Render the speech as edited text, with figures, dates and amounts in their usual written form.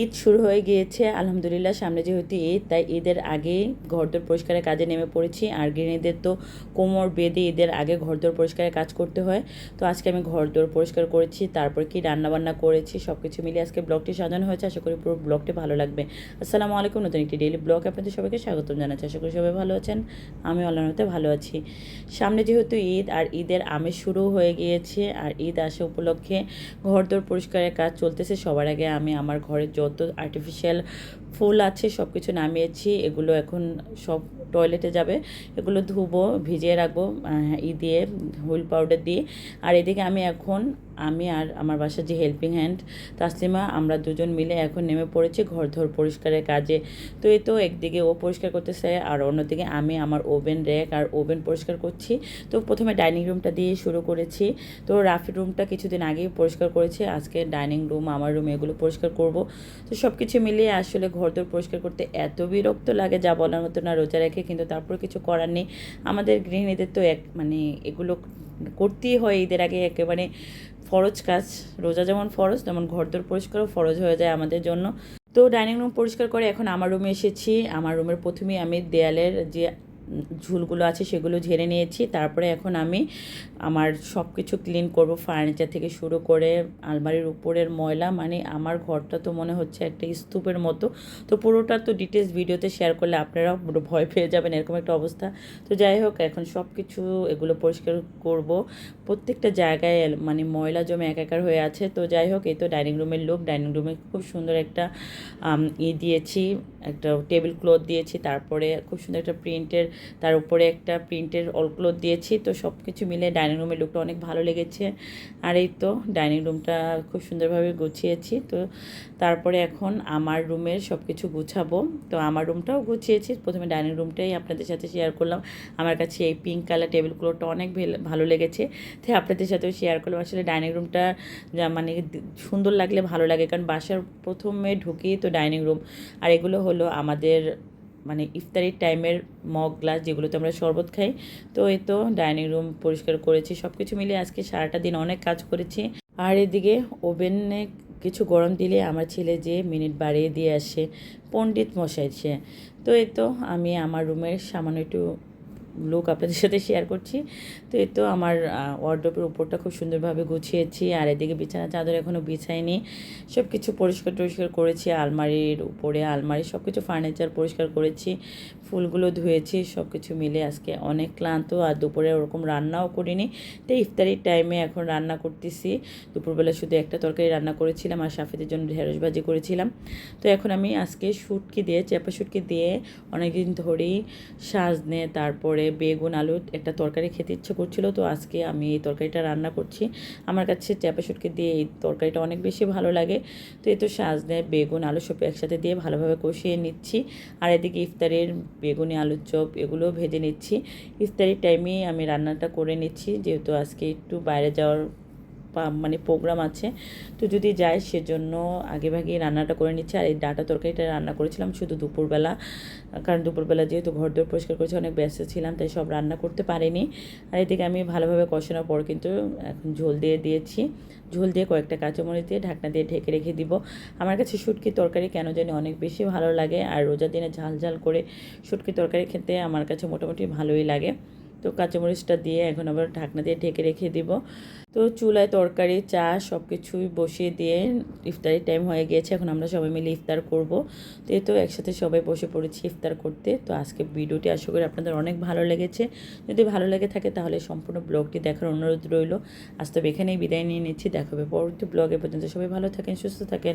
ঈদ শুরু হয়ে গিয়েছে আলহামদুলিল্লাহ। সামনে যেহেতু ঈদ, তাই ঈদের আগেই ঘরদোর পরিষ্কারের কাজে নেমে পড়েছি। আর গৃহিণীদের তো কোমর বেঁধে ঈদের আগে ঘরদোর পরিষ্কারের কাজ করতে হয়। তো আজকে আমি ঘরদোর পরিষ্কার করেছি, তারপর কি রান্নাবান্না করেছি, সব কিছু মিলিয়ে আজকে ব্লগটি সাজানো হয়েছে। আশা করি পুরো ব্লগটি ভালো লাগবে। আসসালামু আলাইকুম, নতুন একটি ডেইলি ব্লগ আপনাদের সবাইকে স্বাগতম জানাচ্ছি। আশা করি সবাই ভালো আছেন, আমি আল্লাহর রহমতে ভালো আছি। সামনে যেহেতু ঈদ, আর ঈদের আমেজ শুরু হয়ে গিয়েছে, আর ঈদ আসা উপলক্ষে ঘরদোর পরিষ্কারের কাজ চলতেছে। সবার আগে আমি আমার ঘরের যত আর্টিফিশিয়াল ফুল আছে সব কিছু নামিয়েছি। এগুলো এখন সব টয়লেটে যাবে, এগুলো ধুবো, ভিজিয়ে রাখবো ই দিয়ে, হুইল পাউডার দিয়ে। আর এদিকে আমি আর আমার বাসার যে হেল্পিং হ্যান্ড তাসলিমা, আমরা দুজন মিলে এখন নেমে পড়েছি ঘরদোর পরিষ্কারের কাজে। তো এই তো একদিকে ও পরিষ্কার করতেছে, আর অন্যদিকে আমি আমার ওভেন র্যাক আর ওভেন পরিষ্কার করছি। তো প্রথমে ডাইনিং রুমটা দিয়ে শুরু করেছি। তো রাফির রুমটা কিছুদিন আগেই পরিষ্কার করেছি, আজকে ডাইনিং রুম, আমার রুম, এগুলো পরিষ্কার করব। তো সব কিছু মিলিয়ে আসলে ঘরদোর পরিষ্কার করতে এত বিরক্ত লাগে যা বলার মতো না। রোজা রেখে কিন্তু তারপর কিছু করার নেই। আমাদের গৃহিণীদের তো এগুলো করতেই হয় ঈদের আগে, একেবারে ফরজ কাজ। রোজা যেমন ফরজ, তেমন ঘরদোর পরিষ্কারও ফরজ হয়ে যায় আমাদের জন্য। তো ডাইনিং রুম পরিষ্কার করে এখন আমার রুমে এসেছি। আমার রুমের প্রথমেই আমি দেয়ালের যে ঝুলগুলো আছে সেগুলো ঝেড়ে নিয়েছি। তারপরে এখন আমি আমার সব কিছু ক্লিন করব, ফার্নিচার থেকে শুরু করে আলমারির উপরের ময়লা, মানে আমার ঘরটা তো মনে হচ্ছে একটা স্তূপের মতো। তো পুরোটা তো ডিটেলস ভিডিওতে শেয়ার করলে আপনারাও পুরো ভয় পেয়ে যাবেন, এরকম একটা অবস্থা। তো যাই হোক, এখন সব কিছু এগুলো পরিষ্কার করব। প্রত্যেকটা জায়গায় মানে ময়লা জমে একাকার হয়ে আছে। তো যাই হোক, এই তো ডাইনিং রুমের লোক। ডাইনিং রুমে খুব সুন্দর একটা দিয়েছি, একটা টেবিল ক্লথ দিয়েছি, তারপরে খুব সুন্দর একটা তার উপরে একটা প্রিন্টের অল ক্লথ দিয়েছি। তো সব কিছু মিলে ডাইনিং রুমের লুকটা অনেক ভালো লেগেছে। আর এই তো ডাইনিং রুমটা খুব সুন্দরভাবে গুছিয়েছি। তো তারপরে এখন আমার রুমের সব কিছু গুছাবো। তো আমার রুমটাও গুছিয়েছি, প্রথমে ডাইনিং রুমটাই আপনাদের সাথে শেয়ার করলাম। আমার কাছে এই পিঙ্ক কালার টেবিল ক্লথটা অনেক ভালো লেগেছে, তাই আপনাদের সাথেও শেয়ার করলাম। আসলে ডাইনিং রুমটা মানে সুন্দর লাগলে ভালো লাগে, কারণ বাসার প্রথমে ঢুকেই তো ডাইনিং রুম। আর এগুলো হলো আমাদের মানে ইফতারির টাইমের মগ গ্লাস, যেগুলোতে আমরা শরবত খাই। তো এই তো ডাইনিং রুম পরিষ্কার করেছি। সব কিছু মিলিয়ে আজকে সারাটা দিন অনেক কাজ করেছি। আর এদিকে ওভেনে কিছু গরম দিলে আমার ছেলে যে মিনিট বাড়িয়ে দিয়ে আসে, পণ্ডিত মশাই সে। তো এই তো আমি আমার রুমের সামান্য একটু লুক আপনাদের সাথে শেয়ার করছি। তো এই তো আমার ওয়ার্ড্রোবের উপরটা খুব সুন্দরভাবে গুছিয়েছি। আর এদিকে বিছানা চাদর এখনও বিছাইনি, সব কিছু পরিষ্কার করেছি। আলমারির উপরে আলমারি সব কিছু ফার্নিচার পরিষ্কার করেছি, ফুলগুলো ধুয়েছি। সব কিছু মিলে আজকে অনেক ক্লান্ত। আর দুপুরে ওরকম রান্নাও করিনি, তাই ইফতারির টাইমে এখন রান্না করতেছি। দুপুরবেলা শুধু একটা তরকারি রান্না করেছিলাম, আর সাফেদের জন্য ঢেঁড়স ভাজি করেছিলাম। তো এখন আমি আজকে চাপা শুটকি দিয়ে অনেকদিন ধরেই সাজনে, তারপরে বেগুন আলু একটা তরকারি খেতে ইচ্ছে করছিল। তো আজকে আমি এই তরকারিটা রান্না করছি। আমার কাছে চাপা শুটকি দিয়ে এই তরকারিটা অনেক বেশি ভালো লাগে। তো এই তো সাজনে, বেগুন, আলু সব একসাথে দিয়ে ভালোভাবে কষিয়ে নিচ্ছি। আর এদিকে ইফতারের বেগুনি আলুর চপ এগুলোও ভেজে নিচ্ছি। ইফতারির টাইমেই আমি রান্নাটা করে নিচ্ছি, যেহেতু আজকে একটু বাইরে যাওয়ার মানে প্রোগ্রাম আছে। তো যদি যাই সেজন্য আগেভাগেই রান্নাটা করে নিচ্ছি। আর এই ডাঁটা তরকারিটা রান্না করেছিলাম শুধু দুপুরবেলা, কারণ দুপুরবেলা যেহেতু ঘরদোর পরিষ্কার করেছি, অনেক ব্যস্ত ছিলাম, তাই সব রান্না করতে পারিনি। আর এদিকে আমি ভালোভাবে কষানোর পর কিন্তু এখন ঝোল দিয়ে দিয়েছি। ঝোল দিয়ে কয়েকটা কাঁচামরিচ দিয়ে ঢাকনা দিয়ে ঢেকে রেখে দিব। আমার কাছে শুটকি তরকারি কেন জানি অনেক বেশি ভালো লাগে, আর রোজার দিনে ঝাল ঝাল করে শুটকি তরকারি খেতে আমার কাছে মোটামুটি ভালোই লাগে। তো কাঁচামরিচটা দিয়ে এখন আবার ঢাকনা দিয়ে ঢেকে রেখে দিব। তো চুলায় তরকারি, চা সব কিছুই বসিয়ে দিয়ে ইফতারির টাইম হয়ে গিয়েছে। এখন আমরা সবাই মিলে ইফতার করব। তো এই তো একসাথে সবাই বসে পড়েছি ইফতার করতে। তো আজকে ভিডিওটি আশা করি আপনাদের অনেক ভালো লেগেছে। যদি ভালো লেগে থাকে তাহলে সম্পূর্ণ ব্লগটি দেখার অনুরোধ রইল। আজ তবে এখানেই বিদায় নিয়ে নিচ্ছি, দেখা হবে পরবর্তী ব্লগে। পর্যন্ত সবাই ভালো থাকেন, সুস্থ থাকেন।